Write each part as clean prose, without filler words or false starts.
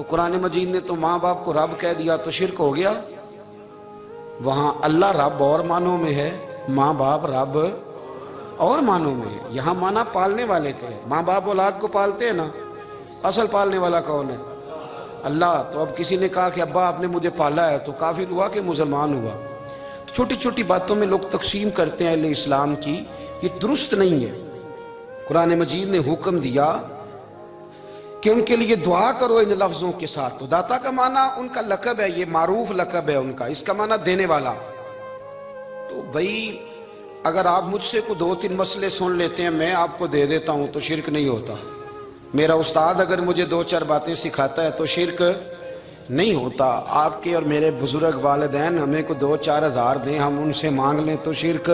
تو قرآن مجید نے تو ماں باپ کو رب کہہ دیا تو شرک ہو گیا. وہاں اللہ رب اور معنوں میں ہے، ماں باپ رب اور معنوں میں ہے. یہاں معنی پالنے والے کے ہے. ماں باپ اولاد کو پالتے ہیں نا، اصل پالنے والا کون ہے؟ اللہ. تو اب کسی نے کہا کہ ابا آپ نے مجھے پالا ہے، تو کافر ہوا کہ مسلمان ہوا؟ چھوٹی چھوٹی باتوں میں لوگ تقسیم کرتے ہیں اہل اسلام کی، یہ درست نہیں ہے. قرآن مجید نے حکم دیا کہ ان کے لیے دعا کرو ان لفظوں کے ساتھ. تو داتا کا معنی ان کا لقب ہے، یہ معروف لقب ہے ان کا، اس کا معنی دینے والا. تو بھئی اگر آپ مجھ سے کو 2-3 مسئلے سن لیتے ہیں، میں آپ کو دے دیتا ہوں تو شرک نہیں ہوتا. میرا استاد اگر مجھے 2-4 باتیں سکھاتا ہے تو شرک نہیں ہوتا. آپ کے اور میرے بزرگ والدین ہمیں کو 2-4 ہزار دیں، ہم ان سے مانگ لیں تو شرک؟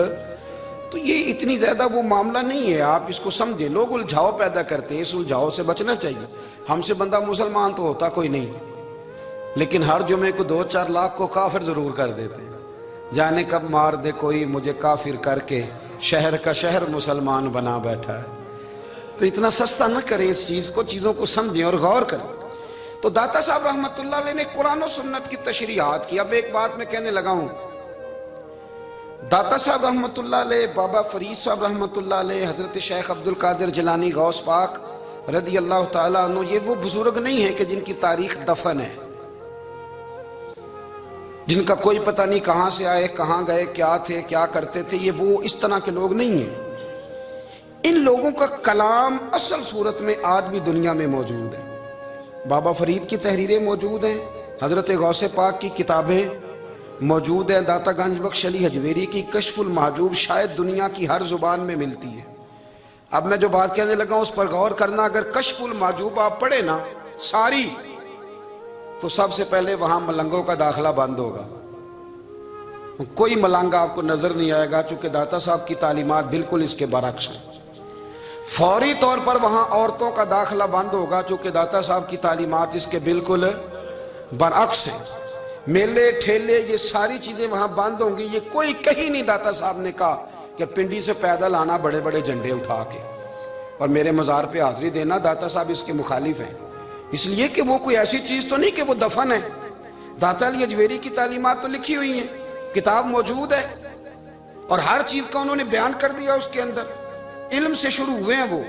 تو یہ اتنی زیادہ وہ معاملہ نہیں ہے. آپ اس کو سمجھیں. لوگ الجھاؤ پیدا کرتے ہیں، اس الجھاؤ سے بچنا چاہیے. ہم سے بندہ مسلمان تو ہوتا کوئی نہیں، لیکن ہر جمعے کو 2-4 لاکھ کو کافر ضرور کر دیتے ہیں. جانے کب مار دے کوئی مجھے کافر کر کے، شہر کا شہر مسلمان بنا بیٹھا ہے. تو اتنا سستا نہ کریں اس چیز کو، چیزوں کو سمجھیں اور غور کریں. تو داتا صاحب رحمت اللہ علیہ نے قرآن و سنت کی تشریحات کی. اب ایک بات میں کہنے لگا ہوں، داتا صاحب رحمت اللہ علیہ، بابا فرید صاحب رحمت اللہ علیہ، حضرت شیخ عبد القادر جیلانی غوث پاک رضی اللہ تعالیٰ عنہ، یہ وہ بزرگ نہیں ہیں کہ جن کی تاریخ دفن ہے، جن کا کوئی پتہ نہیں کہاں سے آئے، کہاں گئے، کیا تھے، کیا کرتے تھے. یہ وہ اس طرح کے لوگ نہیں ہیں. ان لوگوں کا کلام اصل صورت میں آج بھی دنیا میں موجود ہے. بابا فرید کی تحریریں موجود ہیں، حضرت غوث پاک کی کتابیں موجود ہیں، داتا گنج بخش علی حجویری کی کشف المحجوب شاید دنیا کی ہر زبان میں ملتی ہے. اب میں جو بات کہنے لگا ہوں اس پر غور کرنا. اگر کشف المحجوب آپ پڑھیں نا ساری، تو سب سے پہلے وہاں ملنگوں کا داخلہ بند ہوگا. کوئی ملنگ آپ کو نظر نہیں آئے گا، چونکہ داتا صاحب کی تعلیمات بالکل اس کے برعکس ہیں. فوری طور پر وہاں عورتوں کا داخلہ بند ہوگا، چونکہ داتا صاحب کی تعلیمات اس کے بالکل برعکس ہیں. میلے ٹھیلے یہ ساری چیزیں وہاں بند ہوں گی. یہ کوئی کہیں نہیں داتا صاحب نے کہا کہ پنڈی سے پیدل آنا بڑے بڑے جھنڈے اٹھا کے اور میرے مزار پہ حاضری دینا. داتا صاحب اس کے مخالف ہیں، اس لیے کہ وہ کوئی ایسی چیز تو نہیں کہ وہ دفن ہے. داتا علی حجویری کی تعلیمات تو لکھی ہوئی ہیں، کتاب موجود ہے، اور ہر چیز کا انہوں نے بیان کر دیا اس کے اندر. علم سے شروع ہوئے ہیں وہ،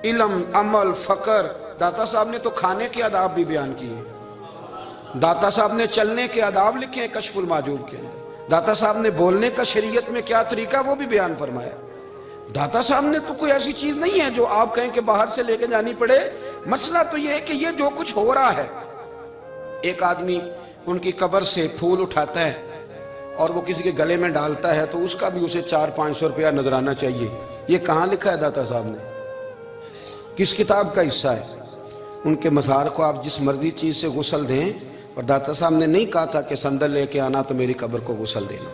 علم، عمل، فقر. داتا صاحب نے تو کھانے کے آداب بھی بیان کیے ہیں. داتا صاحب نے چلنے کے آداب لکھے ہیں کشف المحجوب کے اندر. داتا صاحب نے بولنے کا شریعت میں کیا طریقہ وہ بھی بیان فرمایا. داتا صاحب نے تو کوئی ایسی چیز نہیں ہے جو آپ کہیں کہ باہر سے لے کے جانی پڑے. مسئلہ تو یہ ہے کہ یہ جو کچھ ہو رہا ہے، ایک آدمی ان کی قبر سے پھول اٹھاتا ہے اور وہ کسی کے گلے میں ڈالتا ہے تو اس کا بھی اسے 400-500 روپیہ نظرانہ چاہیے. یہ کہاں لکھا ہے داتا صاحب نے؟ کس کتاب کا حصہ ہے؟ ان کے مزار کو آپ جس مرضی چیز سے غسل دیں، اور داتا صاحب نے نہیں کہا تھا کہ سندل لے کے آنا تو میری قبر کو غسل دینا.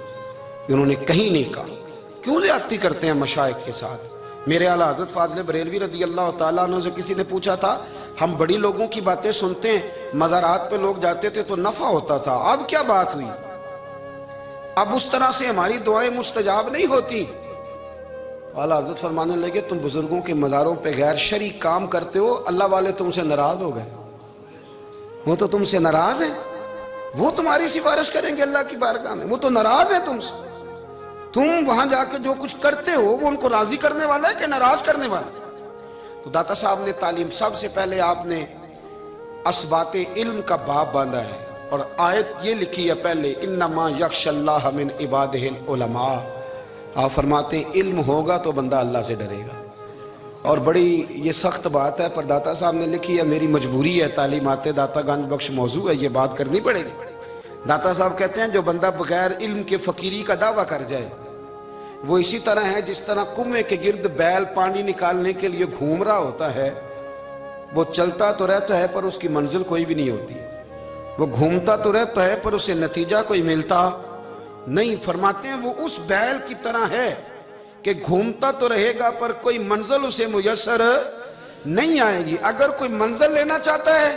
انہوں نے کہیں نہیں کہا. کیوں زیادتی کرتے ہیں مشائخ کے ساتھ؟ میرے اعلیٰ حضرت فاضل بریلوی رضی اللہ تعالیٰ عنہ سے کسی نے پوچھا تھا، ہم بڑی لوگوں کی باتیں سنتے ہیں، مزارات پہ لوگ جاتے تھے تو نفع ہوتا تھا، اب کیا بات ہوئی؟ اب اس طرح سے ہماری دعائیں مستجاب نہیں ہوتی. اعلیٰ حضرت فرمانے لگے، تم بزرگوں کے مزاروں پہ غیر شرعی کام کرتے ہو، اللہ والے تم سے ناراض ہو گئے. وہ تو تم سے ناراض ہیں، وہ تمہاری سفارش کریں گے اللہ کی بارگاہ میں، وہ تو ناراض ہیں تم سے. تم وہاں جا کے جو کچھ کرتے ہو وہ ان کو راضی کرنے والا ہے کہ ناراض کرنے والا ہے؟ تو داتا صاحب نے تعلیم، سب سے پہلے آپ نے اسبات علم کا باب باندھا ہے، اور آیت یہ لکھی ہے پہلے، انما یخش اللہ من عبادہ العلماء. آپ فرماتے ہیں علم ہوگا تو بندہ اللہ سے ڈرے گا. اور بڑی یہ سخت بات ہے، پر داتا صاحب نے لکھی ہے، میری مجبوری ہے، تعلیمات داتا گنج بخش موضوع ہے، یہ بات کرنی پڑے گی. داتا صاحب کہتے ہیں جو بندہ بغیر علم کے فقیری کا دعویٰ کر جائے وہ اسی طرح ہے جس طرح کنویں کے گرد بیل پانی نکالنے کے لیے گھوم رہا ہوتا ہے. وہ چلتا تو رہتا ہے پر اس کی منزل کوئی بھی نہیں ہوتی، وہ گھومتا تو رہتا ہے پر اسے نتیجہ کوئی ملتا نہیں. فرماتے ہیں وہ اس بیل کی طرح ہے کہ گھومتا تو رہے گا پر کوئی منزل اسے میسر نہیں آئے گی. اگر کوئی منزل لینا چاہتا ہے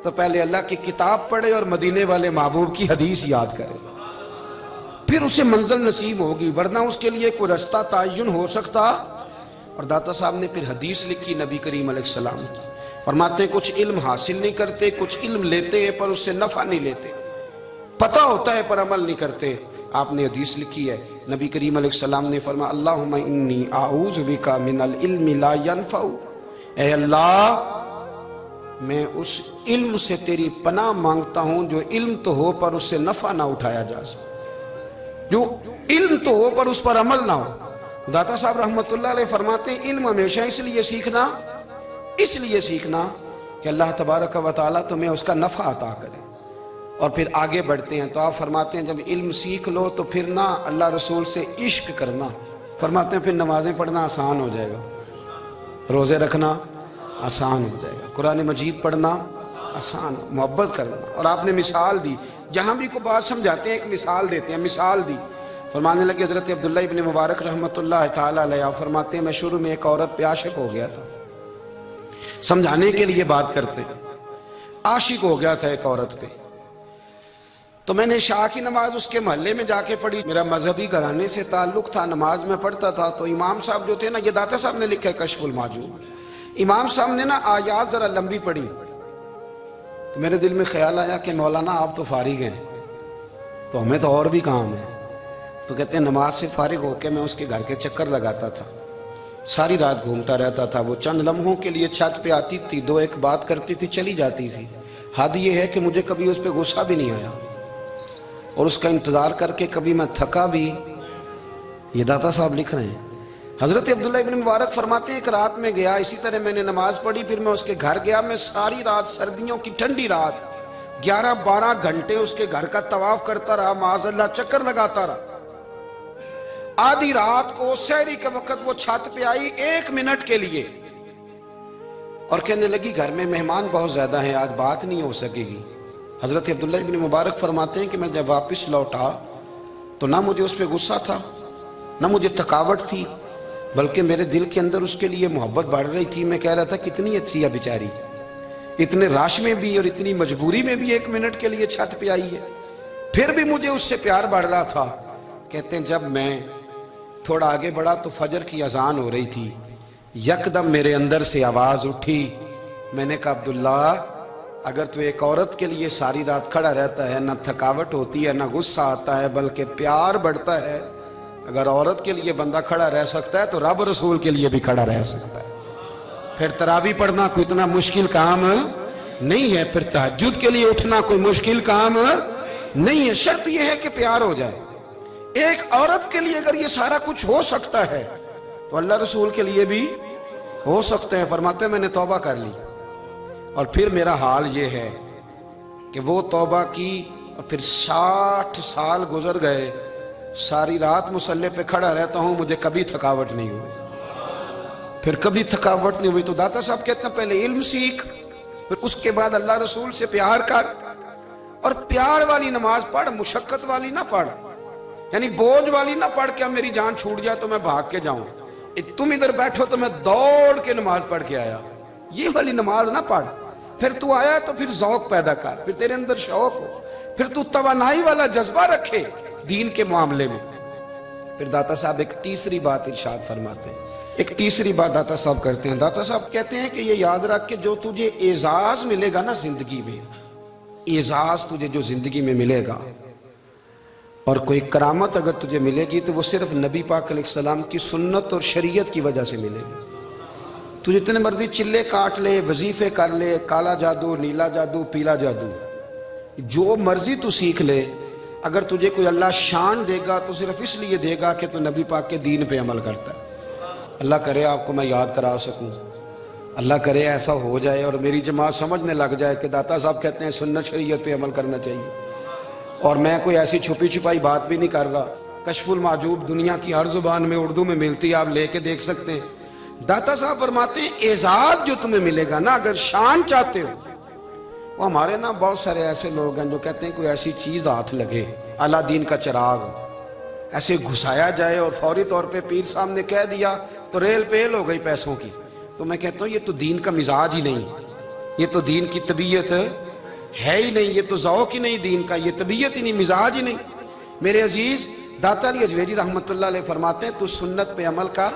تو پہلے اللہ کی کتاب پڑھے اور مدینے والے محبوب کی حدیث یاد کرے، پھر اسے منزل نصیب ہوگی، ورنہ اس کے لیے کوئی رستہ تعین ہو سکتا. اور داتا صاحب نے پھر حدیث لکھی نبی کریم علیہ السلام کی، فرماتے ہیں کچھ علم حاصل نہیں کرتے، کچھ علم لیتے ہیں پر اس سے نفع نہیں لیتے، پتہ ہوتا ہے پر عمل نہیں کرتے۔ آپ نے حدیث لکھی ہے، نبی کریم علیہ السلام نے فرمایا اللہم انی اعوذ بک من العلم لا ینفع، اے اللہ میں اس علم سے تیری پناہ مانگتا ہوں جو علم تو ہو پر اس سے نفع نہ اٹھایا جا سکے، جو علم تو ہو پر اس پر عمل نہ ہو۔ داتا صاحب رحمت اللہ علیہ فرماتے ہیں علم ہمیشہ اس لیے سیکھنا کہ اللہ تبارک و تعالیٰ تمہیں اس کا نفع عطا کرے۔ اور پھر آگے بڑھتے ہیں تو آپ فرماتے ہیں جب علم سیکھ لو تو پھر نہ اللہ رسول سے عشق کرنا، فرماتے ہیں پھر نمازیں پڑھنا آسان ہو جائے گا، روزے رکھنا آسان ہو جائے گا، قرآن مجید پڑھنا آسان، محبت کرنا۔ اور آپ نے مثال دی، جہاں بھی کوئی بات سمجھاتے ہیں ایک مثال دیتے ہیں، مثال دی، فرمانے لگے حضرت عبداللہ ابن مبارک رحمت اللہ تعالیٰ علیہ فرماتے ہیں میں شروع میں ایک عورت پہ عاشق ہو گیا تھا، سمجھانے کے لیے بات کرتے ہیں، عاشق ہو گیا تھا ایک عورت پہ، تو میں نے عشاء کی نماز اس کے محلے میں جا کے پڑھی، میرا مذہبی گھرانے سے تعلق تھا، نماز میں پڑھتا تھا، تو امام صاحب جو تھے نا، یہ داتا صاحب نے لکھا ہے کشف المعجوب، امام صاحب نے نا آیات ذرا لمبی پڑھی، تو میرے دل میں خیال آیا کہ مولانا آپ تو فارغ ہیں تو ہمیں تو اور بھی کام ہے، تو کہتے ہیں نماز سے فارغ ہو کے میں اس کے گھر کے چکر لگاتا تھا، ساری رات گھومتا رہتا تھا، وہ چند لمحوں کے لیے چھت پہ آتی تھی، دو ایک بات کرتی تھی چلی جاتی تھی، حد یہ ہے کہ مجھے کبھی اس پہ غصہ بھی نہیں آیا، اور اس کا انتظار کر کے کبھی میں تھکا بھی۔ یہ داتا صاحب لکھ رہے ہیں، حضرت عبداللہ ابن مبارک فرماتے ہیں ایک رات میں گیا، اسی طرح میں نے نماز پڑھی، پھر میں اس کے گھر گیا، میں ساری رات، سردیوں کی ٹھنڈی رات 11-12 گھنٹے اس کے گھر کا طواف کرتا رہا، معاذ اللہ چکر لگاتا رہا۔ آدھی رات کو سحری کے وقت وہ چھت پہ آئی 1 منٹ کے لیے اور کہنے لگی گھر میں مہمان بہت زیادہ ہیں، آج بات نہیں ہو سکے گی۔ حضرت عبداللہ ابن مبارک فرماتے ہیں کہ میں جب واپس لوٹا تو نہ مجھے اس پہ غصہ تھا، نہ مجھے تھکاوٹ تھی، بلکہ میرے دل کے اندر اس کے لیے محبت بڑھ رہی تھی۔ میں کہہ رہا تھا کتنی اچھی ہے بیچاری، اتنے راش میں بھی اور اتنی مجبوری میں بھی 1 منٹ کے لیے چھت پہ آئی ہے، پھر بھی مجھے اس سے پیار بڑھ رہا تھا۔ کہتے ہیں جب میں تھوڑا آگے بڑھا تو فجر کی اذان ہو رہی تھی، یکدم میرے اندر سے آواز اٹھی، میں نے کہا عبداللہ اگر تو ایک عورت کے لیے ساری رات کھڑا رہتا ہے، نہ تھکاوٹ ہوتی ہے، نہ غصہ آتا ہے، بلکہ پیار بڑھتا ہے، اگر عورت کے لیے بندہ کھڑا رہ سکتا ہے تو رب رسول کے لیے بھی کھڑا رہ سکتا ہے۔ پھر تراویح پڑھنا کوئی اتنا مشکل کام نہیں ہے، پھر تہجد کے لیے اٹھنا کوئی مشکل کام نہیں ہے، شرط یہ ہے کہ پیار ہو جائے۔ ایک عورت کے لیے اگر یہ سارا کچھ ہو سکتا ہے تو اللہ رسول کے لیے بھی ہو سکتے ہیں۔ فرماتے ہیں میں نے توبہ کر لی، اور پھر میرا حال یہ ہے کہ وہ توبہ کی اور پھر 60 سال گزر گئے، ساری رات مصلی پہ کھڑا رہتا ہوں، مجھے کبھی تھکاوٹ نہیں ہوئی، پھر کبھی تھکاوٹ نہیں ہوئی۔ تو داتا صاحب کہتے ہیں پہلے علم سیکھ، پھر اس کے بعد اللہ رسول سے پیار کر، اور پیار والی نماز پڑھ، مشقت والی نہ پڑھ، یعنی بوجھ والی نہ پڑھ کہ اب میری جان چھوٹ جائے تو میں بھاگ کے جاؤں، تم ادھر بیٹھو تو میں دوڑ کے نماز پڑھ کے آیا، یہ والی نماز نہ پڑھ۔ پھر تو آیا تو پھر ذوق پیدا کر، پھر تیرے اندر شوق ہو، پھر تو توانائی والا جذبہ رکھے دین کے معاملے میں۔ پھر داتا صاحب ایک تیسری بات ارشاد فرماتے ہیں، ایک تیسری بات داتا صاحب کرتے ہیں، داتا صاحب کہتے ہیں کہ یہ یاد رکھ کہ جو تجھے اعزاز ملے گا نا زندگی میں، اعزاز تجھے جو زندگی میں ملے گا، اور کوئی کرامت اگر تجھے ملے گی تو وہ صرف نبی پاک علیہ السلام کی سنت اور شریعت کی وجہ سے ملے گی۔ تو جتنے مرضی چلے کاٹ لے، وظیفے کر لے، کالا جادو، نیلا جادو، پیلا جادو، جو مرضی تو سیکھ لے، اگر تجھے کوئی اللہ شان دے گا تو صرف اس لیے دے گا کہ تو نبی پاک کے دین پہ عمل کرتا ہے۔ اللہ کرے آپ کو میں یاد کرا سکوں، اللہ کرے ایسا ہو جائے اور میری جماعت سمجھنے لگ جائے کہ داتا صاحب کہتے ہیں سنت شریعت پہ عمل کرنا چاہیے، اور میں کوئی ایسی چھپی چھپائی بات بھی نہیں کر رہا۔ کشف المعجوب دنیا کی ہر زبان میں اردو میں ملتی ہے، آپ لے کے دیکھ سکتے ہیں۔ داتا صاحب فرماتے ہیں اعزاز جو تمہیں ملے گا نا، اگر شان چاہتے ہو، وہ ہمارے نا بہت سارے ایسے لوگ ہیں جو کہتے ہیں کوئی ایسی چیز ہاتھ لگے، اعلیٰ دین کا چراغ ایسے گھسایا جائے اور فوری طور پہ پیر صاحب نے کہہ دیا تو ریل پیل ہو گئی پیسوں کی، تو میں کہتا ہوں یہ تو دین کا مزاج ہی نہیں، یہ تو دین کی طبیعت ہے ہی نہیں، یہ تو ذوق ہی نہیں دین کا، یہ طبیعت ہی نہیں، مزاج ہی نہیں۔ میرے عزیز داتا علی اجویری رحمت اللہ علیہ فرماتے ہیں تو سنت پہ عمل کر،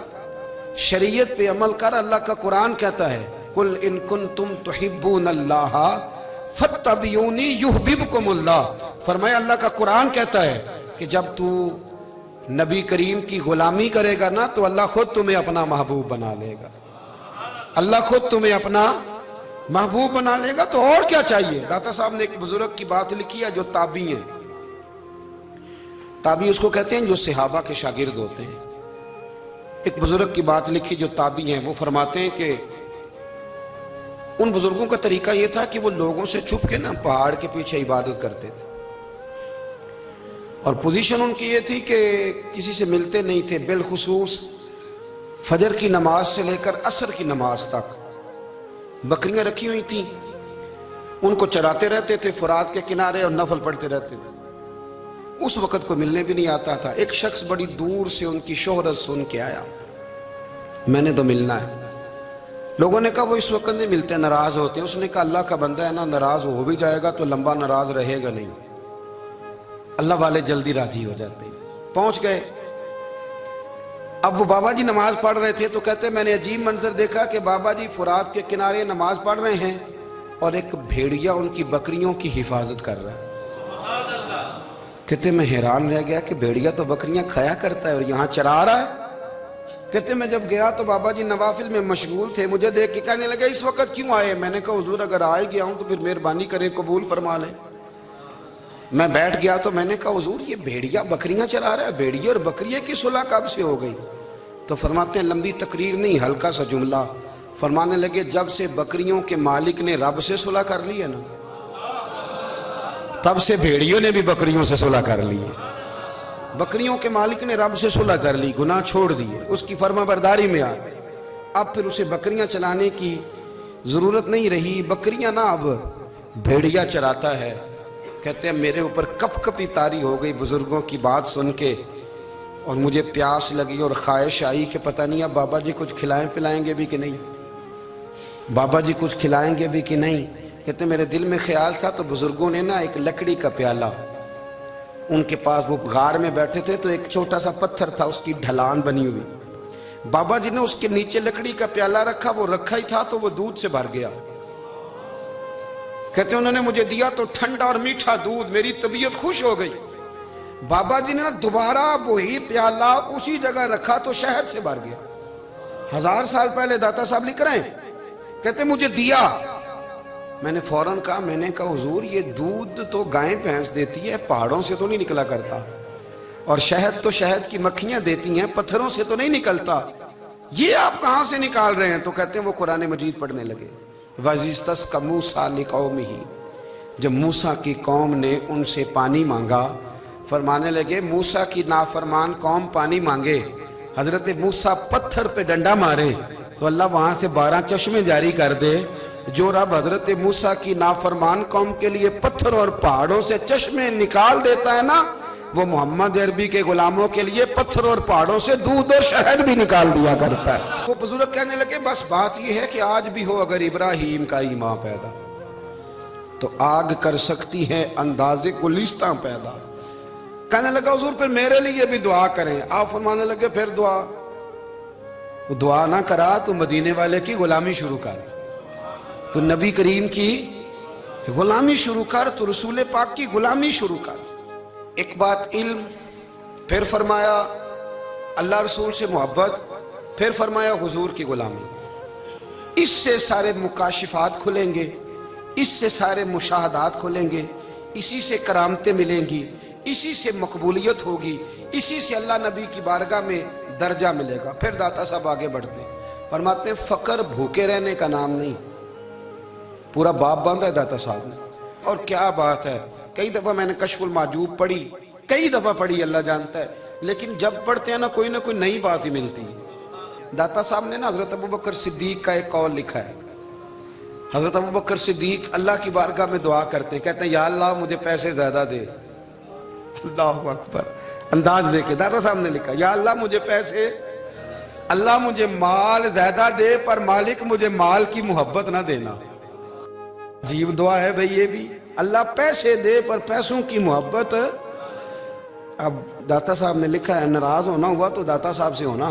شریعت پہ عمل کر، اللہ کا قرآن کہتا ہے قل ان کنتم تحبون اللہ فاتبعونی یحببکم اللہ. فرمایا اللہ کا قرآن کہتا ہے کہ جب تو نبی کریم کی غلامی کرے گا نا تو اللہ خود تمہیں اپنا محبوب بنا لے گا. اللہ خود تمہیں اپنا محبوب بنا لے گا. تو اور کیا چاہیے. داتا صاحب نے ایک بزرگ کی بات لکھی ہے جو تابعی ہیں. تابعی اس کو کہتے ہیں جو صحابہ کے شاگرد ہوتے ہیں. ایک بزرگ کی بات لکھی جو تابعی ہیں. وہ فرماتے ہیں کہ ان بزرگوں کا طریقہ یہ تھا کہ وہ لوگوں سے چھپ کے نا پہاڑ کے پیچھے عبادت کرتے تھے. اور پوزیشن ان کی یہ تھی کہ کسی سے ملتے نہیں تھے. بالخصوص فجر کی نماز سے لے کر عصر کی نماز تک بکریاں رکھی ہوئی تھیں. ان کو چراتے رہتے تھے فرات کے کنارے اور نفل پڑھتے رہتے تھے. اس وقت کو ملنے بھی نہیں آتا تھا. ایک شخص بڑی دور سے ان کی شہرت سن کے آیا. میں نے تو ملنا ہے. لوگوں نے کہا وہ اس وقت نہیں ملتے, ناراض ہوتے ہیں. اس نے کہا اللہ کا بندہ ہے نا, ناراض ہو بھی جائے گا تو لمبا ناراض رہے گا نہیں. اللہ والے جلدی راضی ہو جاتے ہیں. پہنچ گئے. اب وہ بابا جی نماز پڑھ رہے تھے تو کہتے میں نے عجیب منظر دیکھا کہ بابا جی فرات کے کنارے نماز پڑھ رہے ہیں اور ایک بھیڑیا ان کی بکریوں کی حفاظت کر رہا ہے. کہتے میں حیران رہ گیا کہ بھیڑیا تو بکریاں کھایا کرتا ہے اور یہاں چرا رہا ہے. کہتے میں جب گیا تو بابا جی نوافل میں مشغول تھے. مجھے دیکھ کے کہنے لگے اس وقت کیوں آئے. میں نے کہا حضور اگر آئے گیا ہوں تو پھر مہربانی کرے قبول فرما لیں. میں بیٹھ گیا تو میں نے کہا حضور یہ بھیڑیا بکریاں چرا رہا ہے, بھیڑیا اور بکریے کی صلح کب سے ہو گئی. تو فرماتے ہیں لمبی تقریر نہیں, ہلکا سا جملہ. فرمانے لگے جب سے بکریوں کے مالک نے رب سے صلح کر لی ہے نا تب سے بھیڑیوں نے بھی بکریوں سے صلح کر لی ہے. بکریوں کے مالک نے رب سے صلح کر لی, گناہ چھوڑ دیے, اس کی فرما برداری میں آ گئے. اب پھر اسے بکریاں چلانے کی ضرورت نہیں رہی. بکریاں نا اب بھیڑیا چراتا ہے. کہتے ہیں میرے اوپر کپ کپی طاری ہو گئی بزرگوں کی بات سن کے, اور مجھے پیاس لگی اور خواہش آئی کہ پتہ نہیں اب بابا جی کچھ کھلائیں پلائیں گے بھی کہ نہیں, بابا جی کچھ کھلائیں گے بھی کہ نہیں. کہتے میرے دل میں خیال تھا تو بزرگوں نے نا ایک لکڑی کا پیالہ, ان کے پاس وہ غار میں بیٹھے تھے تو ایک چھوٹا سا پتھر تھا, اس کی ڈھلان بنی ہوئی. بابا جی نے اس کے نیچے لکڑی کا پیالہ رکھا, وہ رکھا ہی تھا تو وہ دودھ سے بھر گیا. کہتے انہوں نے مجھے دیا تو ٹھنڈا اور میٹھا دودھ, میری طبیعت خوش ہو گئی. بابا جی نے دوبارہ وہی پیالہ اسی جگہ رکھا تو شہد سے بھر گیا. 1000 سال پہلے داتا صاحب لکھ رہے ہیں. کہتے مجھے دیا. میں نے فوراً کہا, میں نے کہا حضور یہ دودھ تو گائیں بھینس دیتی ہے, پہاڑوں سے تو نہیں نکلا کرتا, اور شہد تو شہد کی مکھیاں دیتی ہیں, پتھروں سے تو نہیں نکلتا, یہ آپ کہاں سے نکال رہے ہیں. تو کہتے ہیں وہ قرآن مجید پڑھنے لگے. وَإِذِ اسْتَسْقَى مُوسَىٰ لِقَوْمِهِ, جب موسیٰ کی قوم نے ان سے پانی مانگا. فرمانے لگے موسیٰ کی نافرمان قوم پانی مانگے, حضرت موسیٰ پتھر پہ ڈنڈا مارے تو اللہ وہاں سے 12 چشمے جاری کر دے. جو رب حضرت موسیٰ کی نافرمان قوم کے لیے پتھر اور پہاڑوں سے چشمے نکال دیتا ہے نا, وہ محمد عربی کے غلاموں کے لیے پتھر اور پہاڑوں سے دودھ اور شہد بھی نکال دیا کرتا ہے. وہ بزرگ کہنے لگے بس بات یہ ہے کہ آج بھی ہو اگر ابراہیم کا ایمان پیدا تو آگ کر سکتی ہے انداز گلستاں پیدا. کہنے لگا حضور پھر میرے لیے بھی دعا کریں. آپ فرمانے لگے پھر دعا. وہ دعا نہ کرا تو مدینے والے کی غلامی شروع کر, تو نبی کریم کی غلامی شروع کر, تو رسول پاک کی غلامی شروع کر. ایک بات علم, پھر فرمایا اللہ رسول سے محبت, پھر فرمایا حضور کی غلامی. اس سے سارے مکاشفات کھلیں گے, اس سے سارے مشاہدات کھلیں گے, اسی سے کرامتیں ملیں گی, اسی سے مقبولیت ہوگی, اسی سے اللہ نبی کی بارگاہ میں درجہ ملے گا. پھر داتا صاحب آگے بڑھتے ہیں, فرماتے ہیں فقر بھوکے رہنے کا نام نہیں. پورا باب باندھا ہے داتا صاحب نے, اور کیا بات ہے. کئی دفعہ میں نے کشف المحجوب پڑھی, کئی دفعہ پڑھی, اللہ جانتا ہے, لیکن جب پڑھتے ہیں نا کوئی نہ کوئی نئی بات ہی ملتی ہے. داتا صاحب نے نا حضرت ابوبکر صدیق کا ایک قول لکھا ہے. حضرت ابوبکر صدیق اللہ کی بارگاہ میں دعا کرتے ہیں, کہتے ہیں یا اللہ مجھے پیسے زیادہ دے. اللہ اکبر, انداز دے کے داتا صاحب نے لکھا یا اللہ مجھے پیسے, اللہ مجھے مال زیادہ دے پر مالک مجھے مال کی محبت نہ دینا. عجیب دعا ہے بھئی یہ بھی, اللہ پیسے دے پر پیسوں کی محبت. اب داتا صاحب نے لکھا ہے ناراض ہونا ہوا تو داتا صاحب سے ہونا,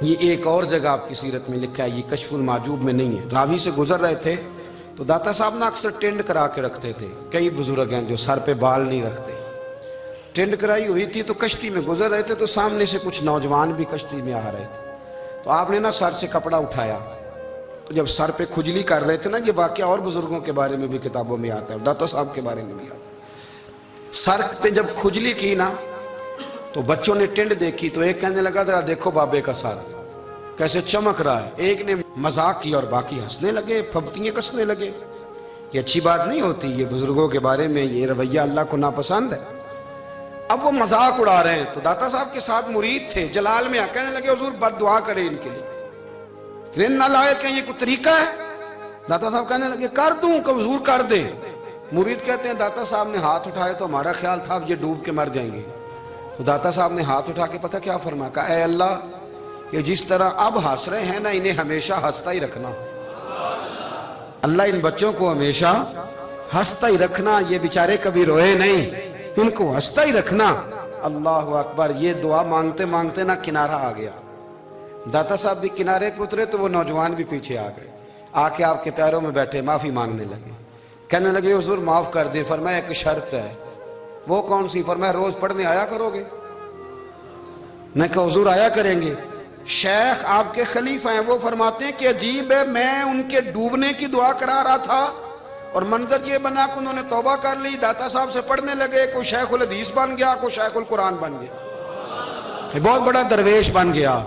یہ ایک اور جگہ آپ کی سیرت میں لکھا ہے، یہ کشف المعجوب میں نہیں ہے۔ راوی سے گزر رہے تھے تو داتا صاحب نے اکثر ٹینڈ کرا کے رکھتے تھے، کئی بزرگ ہیں جو سر پہ بال نہیں رکھتے، ٹینڈ کرائی ہوئی تھی تو کشتی میں گزر رہے تھے تو سامنے سے کچھ نوجوان بھی کشتی میں آ رہے تھے، تو آپ نے نا سر سے کپڑا اٹھایا، تو جب سر پہ کھجلی کر رہے تھے نا، یہ واقعہ اور بزرگوں کے بارے میں بھی کتابوں میں آتا ہے، داتا صاحب کے بارے میں بھی آتا ہے، سر پہ جب کھجلی کی نا تو بچوں نے ٹینڈ دیکھی تو ایک کہنے لگا ذرا دیکھو بابے کا سر کیسے چمک رہا ہے، ایک نے مذاق کیا اور باقی ہنسنے لگے، پھپتیاں کسنے لگے۔ یہ اچھی بات نہیں ہوتی، یہ بزرگوں کے بارے میں یہ رویہ اللہ کو ناپسند ہے۔ اب وہ مذاق اڑا رہے ہیں تو داتا صاحب کے ساتھ مرید تھے، جلال میں کہنے لگے حضور بد دعا کرے ان کے لیے، اتنے نالائق ہیں، یہ کوئی طریقہ ہے؟ داتا صاحد کہنے لگے کر دوں کہ حضور کر دے۔ مرید کہتے ہیں داتا صاحب نے ہاتھ اٹھائے تو ہمارا خیال تھا اب یہ ڈوب کے مر جائیں گے، تو داتا صاحب نے ہاتھ اٹھا کے پتہ کیا فرمایا، کہا اے اللہ یہ جس طرح اب ہنس رہے ہیں نا انہیں ہمیشہ ہنستا ہی رکھنا، اللہ ان بچوں کو ہمیشہ ہنستا ہی رکھنا، یہ بیچارے کبھی روئے نہیں، ان کو ہنستا ہی رکھنا۔ اللہ اکبر، یہ دعا مانگتے مانگتے نا کنارہ آ گیا، داتا صاحب بھی کنارے پہ اترے تو وہ نوجوان بھی پیچھے آ گئے، آ کے آپ کے پیروں میں بیٹھے معافی مانگنے لگے، کہنے لگے حضور معاف کر دیں۔ فرمایا ایک شرط ہے، وہ کون سی؟ فرمایا روز پڑھنے آیا کرو گے؟ میں کہا حضور آیا کریں گے۔ شیخ آپ کے خلیفہ ہیں، وہ فرماتے ہیں کہ عجیب ہے، میں ان کے ڈوبنے کی دعا کرا رہا تھا اور منظر یہ بنا کہ انہوں نے توبہ کر لی، داتا صاحب سے پڑھنے لگے، کوئی شیخ الحدیث بن گیا، کوئی شیخ القرآن بن گیا، بہت بڑا درویش بن گیا۔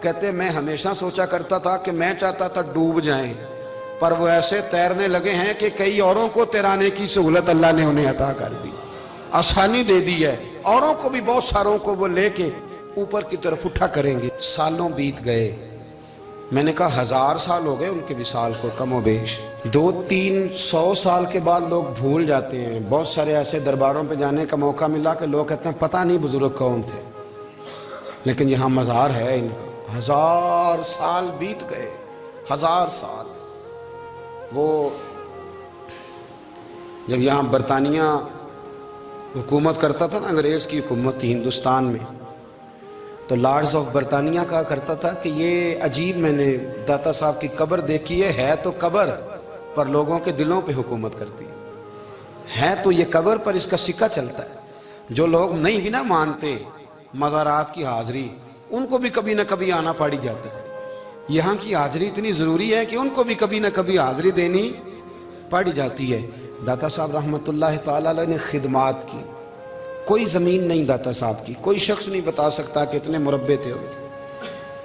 کہتے میں ہمیشہ سوچا کرتا تھا کہ میں چاہتا تھا ڈوب جائیں، پر وہ ایسے تیرنے لگے ہیں کہ کئی اوروں کو تیرانے کی سہولت اللہ نے انہیں عطا کر دی، آسانی دے دی ہے، اوروں کو بھی بہت ساروں کو وہ لے کے اوپر کی طرف اٹھا کریں گے۔ سالوں بیت گئے، میں نے کہا 1000 سال ہو گئے ان کے وصال کو کم و بیش، 200-300 سال کے بعد لوگ بھول جاتے ہیں۔ بہت سارے ایسے درباروں پہ جانے کا موقع ملا کہ لوگ کہتے ہیں پتہ نہیں بزرگ کون تھے، لیکن یہاں مزار ہے ان کا۔ 1000 سال بیت گئے، 1000 سال۔ وہ جب یہاں برطانیہ حکومت کرتا تھا نا، انگریز کی حکومت تھی ہندوستان میں، تو لارڈز آف برطانیہ کہا کرتا تھا کہ یہ عجیب، میں نے داتا صاحب کی قبر دیکھی ہے تو قبر پر لوگوں کے دلوں پہ حکومت کرتی ہے تو یہ قبر پر اس کا سکہ چلتا ہے۔ جو لوگ نہیں بھی نہ مانتے مزارات کی حاضری، ان کو بھی کبھی نہ کبھی آنا پڑ جاتا ہے۔ یہاں کی حاضری اتنی ضروری ہے کہ ان کو بھی کبھی نہ کبھی حاضری دینی پڑ جاتی ہے۔ داتا صاحب رحمۃ اللہ تعالیٰ علیہ نے خدمات کی، کوئی زمین نہیں داتا صاحب کی، کوئی شخص نہیں بتا سکتا کہ اتنے مربع تھے،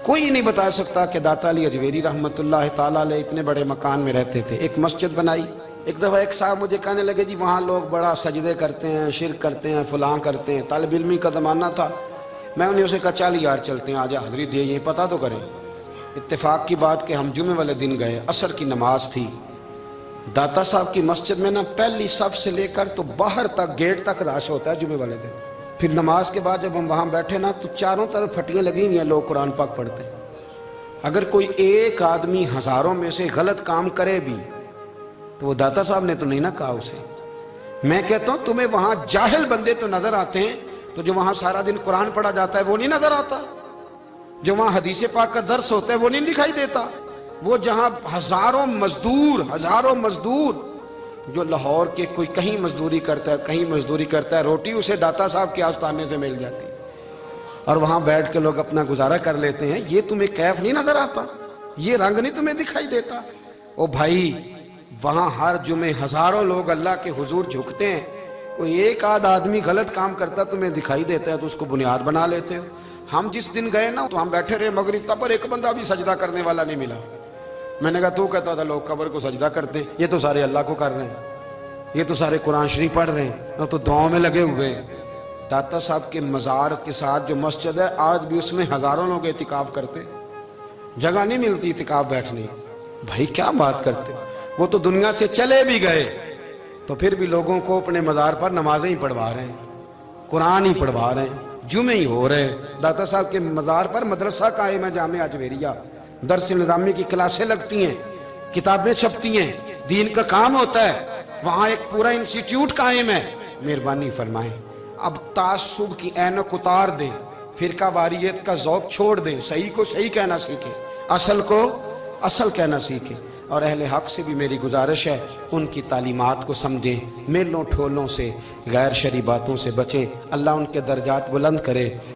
کوئی نہیں بتا سکتا کہ داتا علی اجویری رحمۃ اللہ تعالیٰ علیہ اتنے بڑے مکان میں رہتے تھے۔ ایک مسجد بنائی، ایک دفعہ ایک صاحب مجھے کہنے لگے جی وہاں لوگ بڑا سجدے کرتے ہیں، شرک کرتے ہیں، فلاں کرتے ہیں، طالب علمی کا زمانہ تھا۔ میں انہیں اسے کہا چل یار چلتے ہیں، آج حاضری دے، یہ پتہ تو کریں۔ اتفاق کی بات کہ ہم جمعے والے دن گئے، عصر کی نماز تھی، داتا صاحب کی مسجد میں نا پہلی صف سے لے کر تو باہر تک گیٹ تک رش ہوتا ہے جمعے والے دن۔ پھر نماز کے بعد جب ہم وہاں بیٹھے نا تو چاروں طرف پھٹیاں لگی ہوئی ہیں، لوگ قرآن پاک پڑھتے ہیں۔ اگر کوئی ایک آدمی ہزاروں میں سے غلط کام کرے بھی تو وہ داتا صاحب نے تو نہیں نہ کہا اسے۔ میں کہتا ہوں تمہیں وہاں جاہل بندے تو نظر آتے ہیں، تو جو وہاں سارا دن قرآن پڑھا جاتا ہے وہ نہیں نظر آتا، جو وہاں حدیث پاک کا درس ہوتا ہے وہ نہیں دکھائی دیتا، وہ جہاں ہزاروں مزدور جو لاہور کے کوئی کہیں مزدوری کرتا ہے، کہیں مزدوری کرتا ہے، روٹی اسے داتا صاحب کے آستانے سے مل جاتی اور وہاں بیٹھ کے لوگ اپنا گزارا کر لیتے ہیں۔ یہ تمہیں کیف نہیں نظر آتا، یہ رنگ نہیں تمہیں دکھائی دیتا؟ او بھائی وہاں ہر جمعے ہزاروں لوگ اللہ کے حضور جھکتے ہیں، کوئی ایک آدھ آدمی غلط کام کرتا تمہیں دکھائی دیتا ہے تو اس کو بنیاد بنا لیتے ہو۔ ہم جس دن گئے نا تو ہم بیٹھے رہے مغرب تک، پر ایک بندہ بھی سجدہ کرنے والا نہیں ملا۔ میں نے کہا تو کہتا تھا لوگ قبر کو سجدہ کرتے ہیں، یہ تو سارے اللہ کو کر رہے ہیں، یہ تو سارے قرآن شریف پڑھ رہے ہیں، تو دعاؤں میں لگے ہوئے ہیں۔ داتا صاحب کے مزار کے ساتھ جو مسجد ہے آج بھی اس میں ہزاروں لوگ اعتکاف کرتے، جگہ نہیں ملتی اعتکاف بیٹھنے کی۔ بھائی کیا بات کرتے، وہ تو دنیا سے چلے بھی گئے تو پھر بھی لوگوں کو اپنے مزار پر نمازیں ہی پڑھوا رہے ہیں، قرآن ہی پڑھوا رہے ہیں، جمعے ہی ہو رہے۔ داتا صاحب کے مزار پر مدرسہ قائم ہے، جامعہ اجویریہ، درس نظامی کی کلاسیں لگتی ہیں، کتابیں چھپتی ہیں، دین کا کام ہوتا ہے، وہاں ایک پورا انسٹیٹیوٹ قائم ہے۔ مہربانی فرمائیں اب تعصب کی اینک اتار دیں، فرقہ واریت کا ذوق چھوڑ دیں، صحیح کو صحیح کہنا سیکھیں، اصل کو اصل کہنا سیکھیں۔ اور اہل حق سے بھی میری گزارش ہے ان کی تعلیمات کو سمجھیں، میلوں ٹھولوں سے، غیر شرعی باتوں سے بچیں، اللہ ان کے درجات بلند کرے۔